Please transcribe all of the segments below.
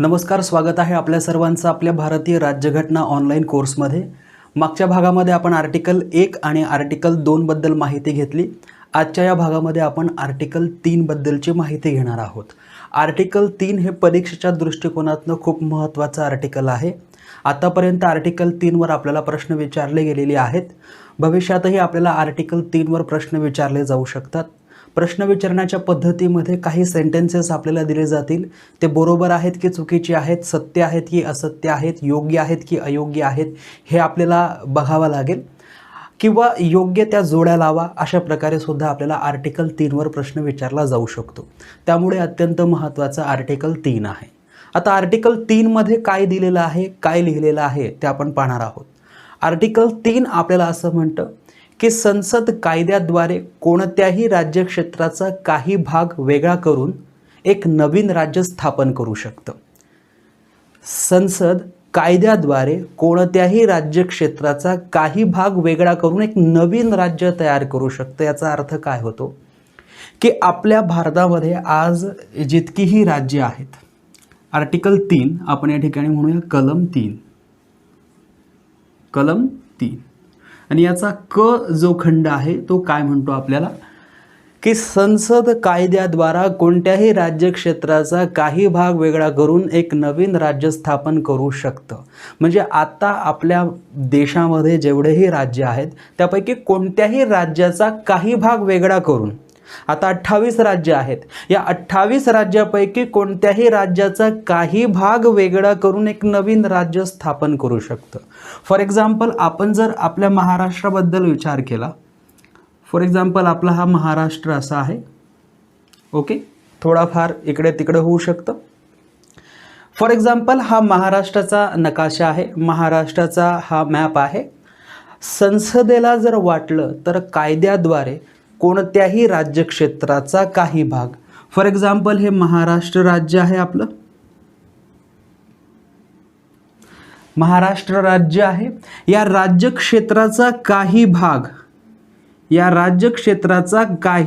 नमस्कार, स्वागत आहे आपल्या सर्वांचं आपल्या भारतीय राज्यघटना ऑनलाईन कोर्समध्ये। मागच्या भागामध्ये आपण आर्टिकल 1 आणि आर्टिकल 2 बद्दल माहिती घेतली। आजच्या या भागामध्ये आपण आर्टिकल 3 बद्दलची माहिती घेणार आहोत। आर्टिकल 3 हे परीक्षेच्या दृष्टिकोनातून खूप महत्त्वाचं आर्टिकल आहे। आतापर्यंत आर्टिकल 3 वर आपल्याला प्रश्न विचारले गेलेले आहेत। भविष्यातही आपल्याला आर्टिकल 3 वर प्रश्न विचारले जाऊ शकतात। प्रश्न विचारण्याच्या पद्धतीमध्ये काही सेंटेन्सेस आपल्याला दिले जातील, ते बरोबर आहेत की चुकीचे आहेत, सत्य आहेत की असत्य आहेत, योग्य आहेत की अयोग्य आहेत, हे आपल्याला बघावं लागेल किंवा योग्य त्या जोड्या लावा, अशा प्रकारे सुद्धा आपल्याला आर्टिकल 3 वर प्रश्न विचारला जाऊ शकतो। त्यामुळे अत्यंत महत्त्वाचा आर्टिकल 3 आहे। आता आर्टिकल 3 मध्ये काय दिलेलं आहे, काय लिहिलेलं आहे ते आपण पाहणार आहोत। आर्टिकल 3 आपल्याला असं म्हणतं की संसद कायद्याद्वारे कोणत्याही राज्यक्षेत्राचा काही भाग वेगळा करून एक नवीन राज्य स्थापन करू शकतं। संसद कायद्याद्वारे कोणत्याही राज्यक्षेत्राचा काही भाग वेगळा करून एक नवीन राज्य तयार करू शकतं। याचा अर्थ काय होतो की आपल्या भारतामध्ये आज जितकीही राज्य आहेत, आर्टिकल 3 आपण या ठिकाणी म्हणूया कलम 3 आणि याचा क जो खंड आहे तो काय म्हणतो आपल्याला की संसद कायद्याद्वारा कोणत्याही राज्यक्षेत्राचा काही भाग वेगळा करून एक नवीन राज्य स्थापन करू शकतं। म्हणजे आता आपल्या देशामध्ये जेवढेही राज्य आहेत त्यापैकी कोणत्याही राज्याचा काही भाग वेगळा करून, आता 28 राज्य आहेत, या 28 राज्यापैकी कोणत्याही राज्याचा काही भाग वेगळा करून एक नवीन राज्य स्थापन करू शकतं। फॉर एक्झाम्पल आपण जर आपल्या महाराष्ट्राबद्दल विचार केला, फॉर एक्झाम्पल आपला हा महाराष्ट्र असा आहे, ओके, थोडाफार इकडे तिकडे होऊ शकतं। फॉर एक्झाम्पल हा महाराष्ट्राचा नकाशा आहे, महाराष्ट्राचा हा मॅप आहे। संसदेला जर वाटलं तर कायद्याद्वारे कोणत्याही राज्यक्षेत्राचा काही भाग, फॉर एक्झाम्पल हे महाराष्ट्र राज्य आहे, आपलं महाराष्ट्र राज्य आहे, या राज्यक्षेत्राचा काही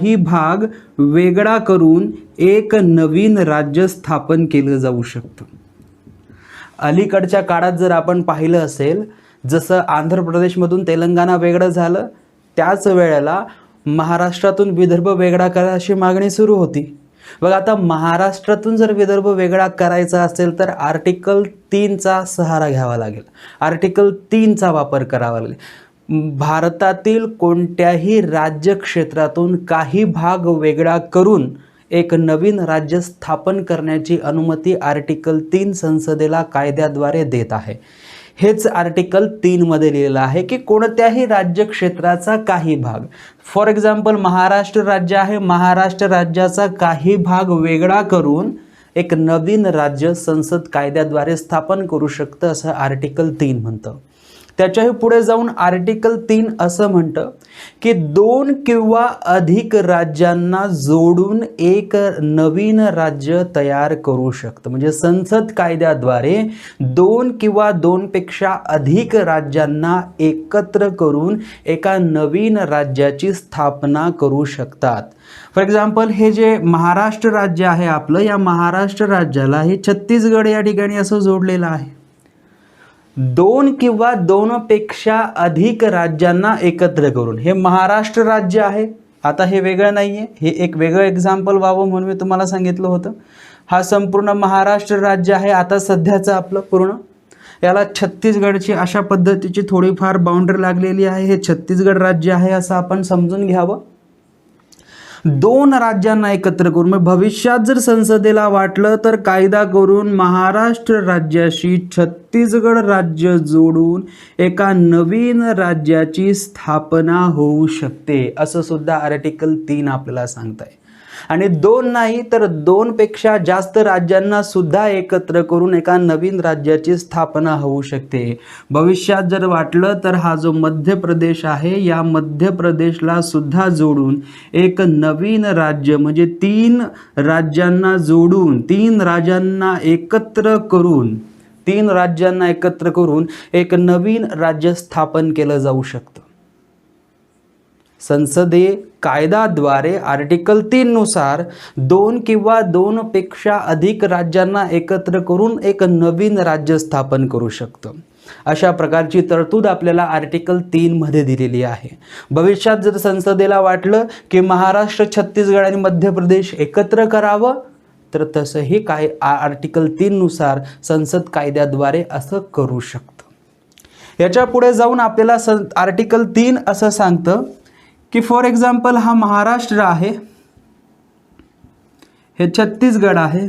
भाग वेगळा करून एक नवीन राज्य स्थापन केलं जाऊ शकतं। अलीकडच्या काळात जर आपण पाहिलं असेल, जसं आंध्र प्रदेशमधून तेलंगणा वेगळं झालं, त्याच वेळेला महाराष्ट्रातून विदर्भ वेगळा करा अशी मागणी सुरू होती। बघा, आता महाराष्ट्रातून जर विदर्भ वेगळा करायचा असेल तर आर्टिकल 3 चा सहारा घ्यावा लागेल, आर्टिकल 3 चा वापर करावा लागेल। भारतातील कोणत्याही राज्यक्षेत्रातून काही भाग वेगळा करून एक नवीन राज्य स्थापन करण्याची अनुमती आर्टिकल 3 संसदेला कायद्याद्वारे देत आहे। हेच आर्टिकल 3 मध्ये लिहिलेलं आहे की कोणत्याही राज्यक्षेत्राचा काही भाग, फॉर एक्झाम्पल महाराष्ट्र राज्य आहे, महाराष्ट्र राज्याचा काही भाग वेगळा करून एक नवीन राज्य संसद कायद्याद्वारे स्थापन करू शकतं, असं आर्टिकल 3 म्हणतं। त्याच्याही पुढे जाऊन आर्टिकल 3 असं म्हणतं की 2 किंवा अधिक राज्यांना जोडून एक नवीन राज्य तयार करू शकतं। म्हणजे संसद कायद्याद्वारे 2 किंवा 2 पेक्षा अधिक राज्यांना एकत्र करून एका नवीन राज्याची स्थापना करू शकतात। फॉर एक्झाम्पल हे जे महाराष्ट्र राज्य आहे आपलं, या महाराष्ट्र राज्याला हे छत्तीसगड या ठिकाणी असं जोडलेलं आहे। 2 किंवा 2 पेक्षा अधिक राज्यांना एकत्र करून हे महाराष्ट्र राज्य आहे। आता हे वेगळं नाही आहे, हे एक वेगळं एक्झाम्पल व्हावं म्हणून मी तुम्हाला सांगितलं होतं। हा संपूर्ण महाराष्ट्र राज्य आहे आता सध्याचं आपलं पूर्ण, याला छत्तीसगडची अशा पद्धतीची थोडीफार बाउंड्री लागलेली आहे, हे छत्तीसगड राज्य आहे असं आपण समजून घ्यावं। 2 राज्यांना एकत्र करून, मग भविष्यात जर संसदेला वाटलं तर कायदा करून महाराष्ट्र राज्याशी छत्तीसगड राज्य जोडून एका नवीन राज्याची स्थापना होऊ शकते, असं सुद्धा आर्टिकल 3 आपल्याला सांगताय। आणि 2 नाही तर 2 पेक्षा जास्त राज्यांना सुद्धा एकत्र करून एका नवीन राज्याची स्थापना होऊ शकते। भविष्यात जर वाटलं तर हा जो मध्य प्रदेश आहे, या मध्य प्रदेशला सुद्धा जोडून एक नवीन राज्य, म्हणजे 3 राज्यांना जोडून 3 राज्यांना एकत्र करून एक नवीन राज्य स्थापन केलं जाऊ शकतं। संसदीय कायद्याद्वारे आर्टिकल 3 नुसार 2 किंवा 2 पेक्षा अधिक राज्यांना एकत्र करून एक नवीन राज्य स्थापन करू शकतं. अशा प्रकारची तरतूद आपल्याला आर्टिकल 3 मध्ये दिलेली आहे. भविष्यात जर संसदेला वाटलं की महाराष्ट्र, छत्तीसगड आणि मध्य प्रदेश एकत्र करावं तर तसंही काय आर्टिकल 3 नुसार संसद कायद्याद्वारे असं करू शकतं. याच्या पुढे जाऊन आपल्याला आर्टिकल 3 असं सांगतं की फॉर एक्झाम्पल हा महाराष्ट्र आहे, हे छत्तीसगड आहे.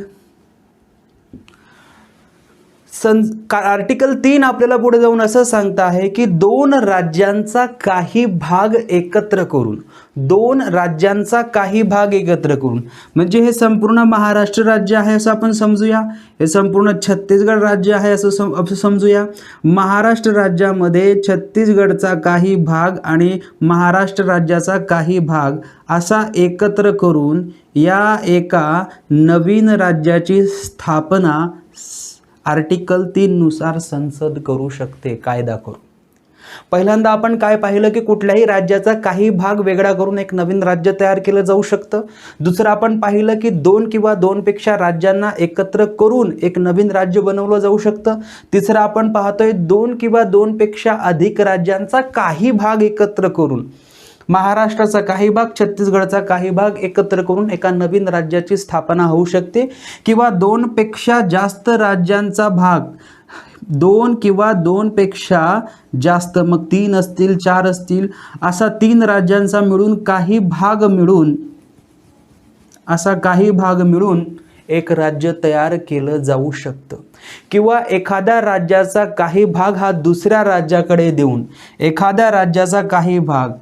आर्टिकल 3 आपल्याला पुढे जाऊन असं सांगत आहे की 2 राज्यांचा काही भाग एकत्र करून, 2 राज्यांचा काही भाग एकत्र करून, म्हणजे हे संपूर्ण महाराष्ट्र राज्य आहे असं आपण समजूया, हे संपूर्ण छत्तीसगड राज्य आहे असं समजूया. महाराष्ट्र राज्यामध्ये छत्तीसगडचा काही भाग आणि महाराष्ट्र राज्याचा काही भाग असा एकत्र करून या एका नवीन राज्याची स्थापना आर्टिकल 3 नुसार संसद करू शकते, कायदा करून. पहिल्यांदा आपण काय पाहिलं की कुठल्याही राज्याचा काही भाग वेगळा करून एक नवीन राज्य तयार केलं जाऊ शकतं. दुसरं आपण पाहिलं की 2 किंवा 2 पेक्षा राज्यांना एकत्र करून एक नवीन राज्य बनवलं जाऊ शकतं. तिसरं आपण पाहतोय 2 किंवा 2 पेक्षा अधिक राज्यांचा काही भाग एकत्र करून, महाराष्ट्राचा काही भाग, छत्तीसगडचा काही भाग एकत्र करून एका नवीन राज्याची स्थापना होऊ शकते. किंवा 2 पेक्षा जास्त राज्यांचा भाग, 2 किंवा 2 पेक्षा जास्त, मग 3 असतील, 4 असतील, असा 3 राज्यांचा मिळून काही भाग मिळून, असा काही भाग मिळून एक राज्य तयार केलं जाऊ शकतं. किंवा एखाद्या राज्याचा काही भाग हा दुसऱ्या राज्याकडे देऊन, एखाद्या राज्याचा काही भाग,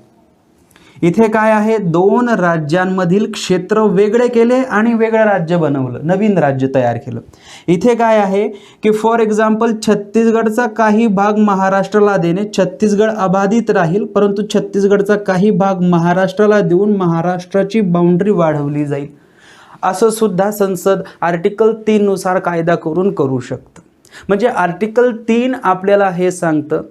इथे काय आहे, 2 राज्यांमधील क्षेत्र वेगळे केले आणि वेगळं राज्य बनवलं, नवीन राज्य तयार केलं. इथे काय आहे की फॉर एक्झाम्पल छत्तीसगडचा काही भाग महाराष्ट्राला देणे, छत्तीसगड अबाधित राहील परंतु छत्तीसगडचा काही भाग महाराष्ट्राला देऊन महाराष्ट्राची बाउंड्री वाढवली जाईल, असं सुद्धा संसद आर्टिकल 3 नुसार कायदा करून करू शकतं. म्हणजे आर्टिकल 3 आपल्याला हे सांगतं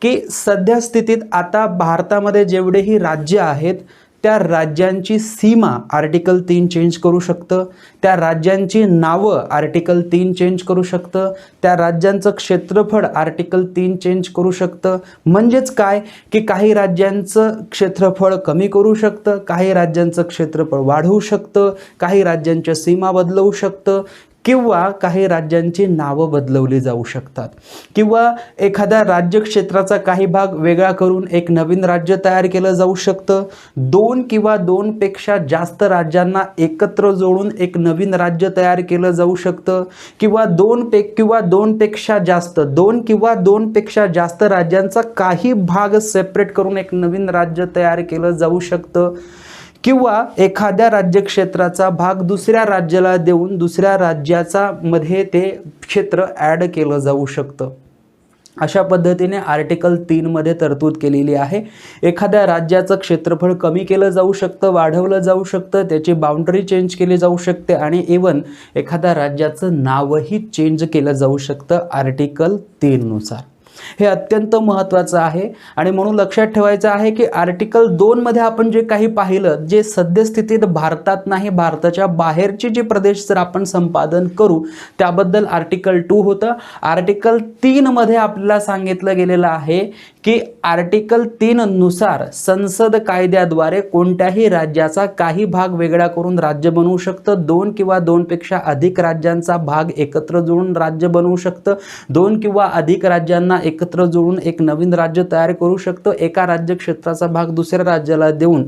की सध्या स्थितीत आता भारतामध्ये जेवढेही राज्य आहेत त्या राज्यांची सीमा आर्टिकल 3 चेंज करू शकतं, त्या राज्यांची नावं आर्टिकल 3 चेंज करू शकतं, त्या राज्यांचं क्षेत्रफळ आर्टिकल 3 चेंज करू शकतं. म्हणजेच काय की काही राज्यांचं क्षेत्रफळ कमी करू शकतं, काही राज्यांचं क्षेत्रफळ वाढवू शकतं, काही राज्यांच्या सीमा बदलवू शकतं, किंवा काही राज्यांची नावं बदलवली जाऊ शकतात. किंवा एखाद्या राज्य क्षेत्राचा काही भाग वेगळा करून एक नवीन राज्य तयार केलं जाऊ शकतं. 2 किंवा 2 पेक्षा जास्त राज्यांना एकत्र जोडून एक नवीन राज्य तयार केलं जाऊ शकतं. किंवा 2 पेक्षा जास्त, 2 किंवा 2 पेक्षा जास्त राज्यांचा काही भाग सेपरेट करून एक नवीन राज्य तयार केलं जाऊ शकतं. किंवा एखाद्या राज्यक्षेत्राचा भाग दुसऱ्या राज्याला देऊन दुसऱ्या राज्याचा मध्ये ते क्षेत्र ॲड केलं जाऊ शकतं. अशा पद्धतीने आर्टिकल 3 मध्ये तरतूद केलेली आहे. एखाद्या राज्याचं क्षेत्रफळ कमी केलं जाऊ शकतं, वाढवलं जाऊ शकतं, त्याची बाउंड्री चेंज केली जाऊ शकते आणि इवन एखाद्या राज्याचं नावही चेंज केलं जाऊ शकतं आर्टिकल 3 नुसार. हे अत्यंत महत्त्वाचं आहे आणि म्हणून लक्षात ठेवायचं आहे की आर्टिकल 2 मध्ये आपण जे काही पाहिलं, जे सद्यस्थितीत भारतात नाही भारताच्या बाहेरचे जे प्रदेश जर आपण संपादन करू त्याबद्दल आर्टिकल 2 होतं. आर्टिकल 3 मध्ये आपल्याला सांगितलं गेलेलं आहे की आर्टिकल 3 नुसार संसद कायद्याद्वारे कोणत्याही राज्याचा काही भाग वेगळा करून राज्य बनवू शकतं. 2 किंवा 2 पेक्षा अधिक राज्यांचा भाग एकत्र जोडून राज्य बनवू शकतं. 2 किंवा अधिक राज्यांना एकत्र जोडून एक नवीन राज्य तयार करू शकतं. एका राज्य क्षेत्राचा भाग दुसऱ्या राज्याला देऊन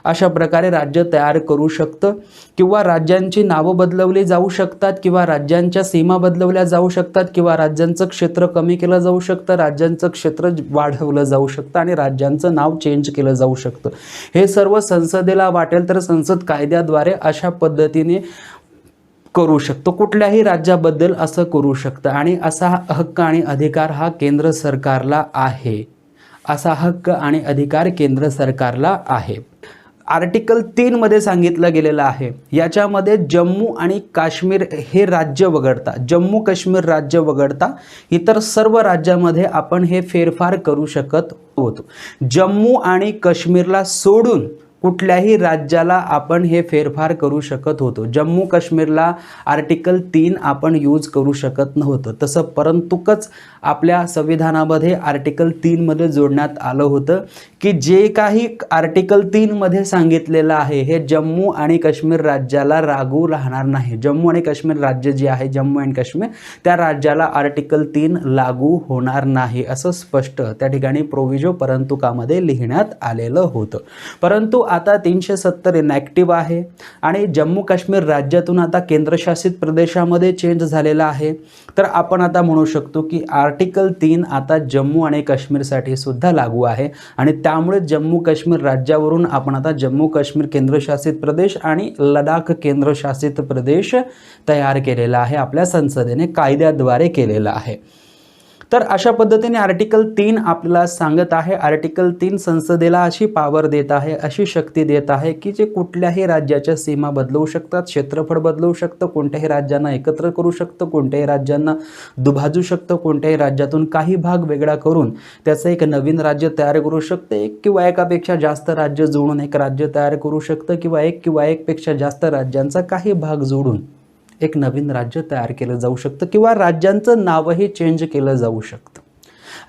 अशा प्रकारे राज्य तयार करू शकतं. किंवा राज्यांची नावं बदलवली जाऊ शकतात, किंवा राज्यांच्या सीमा बदलवल्या जाऊ शकतात, किंवा राज्यांचं क्षेत्र कमी केलं जाऊ शकतं, राज्यांचं क्षेत्र वाढवलं जाऊ शकतं आणि राज्यांचं नाव चेंज केलं जाऊ शकतं. हे सर्व संसदेला वाटेल तर संसद कायद्याद्वारे अशा पद्धतीने करू शकतो. कुठल्याही राज्याबद्दल असं करू शकतं आणि असा हक्क आणि अधिकार हा केंद्र सरकारला आहे. असा हक्क आणि अधिकार केंद्र सरकारला आहे. आर्टिकल 3 मध्ये सांगितलं गेलेलं आहे, याच्यामध्ये जम्मू आणि काश्मीर हे राज्य वगळता, जम्मू काश्मीर राज्य वगळता इतर सर्व राज्यामध्ये आपण हे फेरफार करू शकत होतो. जम्मू आणि काश्मीरला सोडून कुठल्याही राज्याला आपण हे फेरफार करू शकत होतो. जम्मू काश्मीरला आर्टिकल 3 आपण यूज करू शकत नव्हतं. तसं परंतुकच आपल्या संविधानामध्ये आर्टिकल 3 मध्ये जोडण्यात आलं होतं की जे काही आर्टिकल 3 मध्ये सांगितलेलं आहे हे जम्मू आणि काश्मीर राज्याला लागू राहणार नाही. जम्मू आणि काश्मीर राज्य जे आहे, जम्मू आणि काश्मीर, त्या राज्याला आर्टिकल 3 लागू होणार नाही असं स्पष्ट त्या ठिकाणी प्रोव्हिजो परंतुकामध्ये लिहिण्यात आलेलं होतं. परंतु आता 370 इनॅक्टिव्ह आहे आणि जम्मू काश्मीर राज्यातून आता केंद्रशासित प्रदेशामध्ये चेंज झालेला आहे. तर आपण आता म्हणू शकतो की आर्टिकल 3 आता जम्मू आणि काश्मीरसाठी सुद्धा लागू आहे आणि त्यामुळे जम्मू काश्मीर राज्यावरून आपण आता जम्मू काश्मीर केंद्रशासित प्रदेश आणि लडाख केंद्रशासित प्रदेश तयार केलेला आहे, आपल्या संसदेने कायद्याद्वारे केलेला आहे. तर अशा पद्धतीने आर्टिकल 3 आपल्याला सांगत आहे, आर्टिकल 3 संसदेला अशी पावर देत आहे, अशी शक्ती देत आहे की जे कुठल्याही राज्याच्या सीमा बदलवू शकतात, क्षेत्रफळ बदलवू शकतं, कोणत्याही राज्यांना एकत्र करू शकतं, कोणत्याही राज्यांना दुभाजू शकतं, कोणत्याही राज्यातून काही भाग वेगळा करून त्याचं एक नवीन राज्य तयार करू शकतं, एक किंवा एकापेक्षा जास्त राज्य जोडून एक राज्य तयार करू शकतं किंवा एकपेक्षा जास्त राज्यांचा काही भाग जोडून एक नवीन राज्य तयार केलं जाऊ शकतं किंवा राज्यांचं नावही चेंज केलं जाऊ शकतं.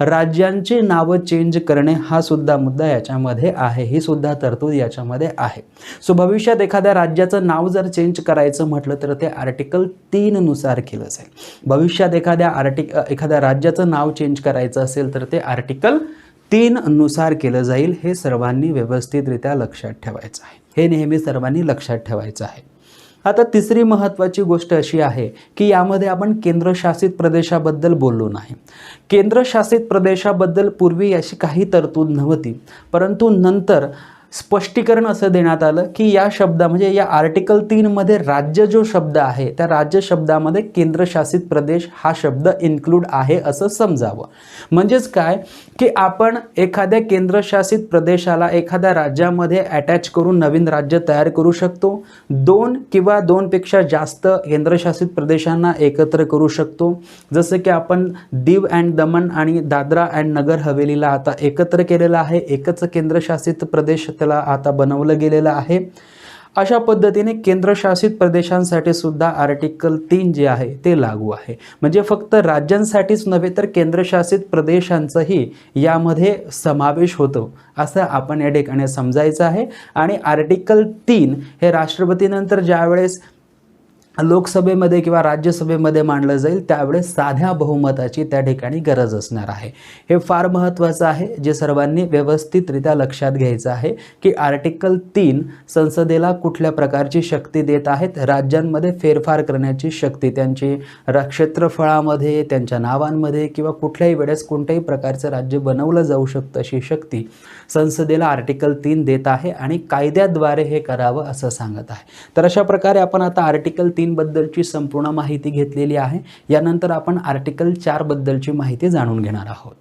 राज्यांची नावं चेंज करणे हा सुद्धा मुद्दा याच्यामध्ये आहे, ही सुद्धा तरतूद याच्यामध्ये आहे. सो भविष्यात एखाद्या राज्याचं नाव जर चेंज करायचं म्हटलं तर ते आर्टिकल 3 नुसार केलं जाईल. भविष्यात एखाद्या राज्याचं नाव चेंज करायचं असेल तर ते आर्टिकल 3 नुसार केलं जाईल. हे सर्वांनी व्यवस्थितरित्या लक्षात ठेवायचं आहे, हे नेहमी सर्वांनी लक्षात ठेवायचं आहे. आता तिसरी महत्त्वाची गोष्ट अशी आहे की यामध्ये आपण केंद्रशासित प्रदेशाबद्दल बोललो नाही. केंद्रशासित प्रदेशाबद्दल पूर्वी अशी काही तरतूद नव्हती, परंतु नंतर स्पष्टीकरण असं देण्यात आलं की या म्हणजे या आर्टिकल 3 मध्ये राज्य जो शब्द आहे त्या राज्य शब्दामध्ये केंद्रशासित प्रदेश हा शब्द इन्क्लूड आहे असं समजावं. म्हणजेच काय की आपण एखाद्या केंद्रशासित प्रदेशाला एखाद्या राज्यामध्ये अटॅच करून नवीन राज्य तयार करू शकतो. 2 किंवा 2 पेक्षा जास्त केंद्रशासित प्रदेशांना एकत्र करू शकतो. जसं की आपण दीव अँड दमन आणि दादरा अँड नगर हवेलीला आता एकत्र केलेलं आहे, एकच केंद्रशासित प्रदेश त्याला आता बनवलं गेलेलं आहे. अशा पद्धतीने केंद्रशासित प्रदेशांसाठी सुद्धा आर्टिकल 3 जे आहे ते लागू आहे. म्हणजे फक्त राज्यांसाठीच नव्हे तर केंद्रशासित प्रदेशांचाही यामध्ये समावेश होतो असं आपण या ठिकाणी समजायचं आहे. आणि आर्टिकल 3 हे राष्ट्रपतीनंतर ज्यावेळेस लोकसभेमध्ये किंवा राज्यसभेमध्ये मांडलं जाईल त्यावेळेस साध्या बहुमताची त्या ठिकाणी गरज असणार आहे. हे फार महत्त्वाचं आहे, जे सर्वांनी व्यवस्थितरित्या लक्षात घ्यायचं आहे की आर्टिकल 3 संसदेला कुठल्या प्रकारची शक्ती देत आहेत. राज्यांमध्ये फेरफार करण्याची शक्ती, त्यांची क्षेत्रफळामध्ये, त्यांच्या नावांमध्ये किंवा कुठल्याही वेळेस कोणत्याही प्रकारचं राज्य बनवलं जाऊ शकतं अशी शक्ती संसदेला आर्टिकल 3 देत आहे आणि कायद्याद्वारे हे करावं असं सांगत आहे. तर अशा प्रकारे आपण आता आर्टिकल 3 बद्दलची संपूर्ण माहिती घेतलेली आहे. यानंतर आपण आर्टिकल 4 बद्दलची माहिती जाणून घेणार आहोत.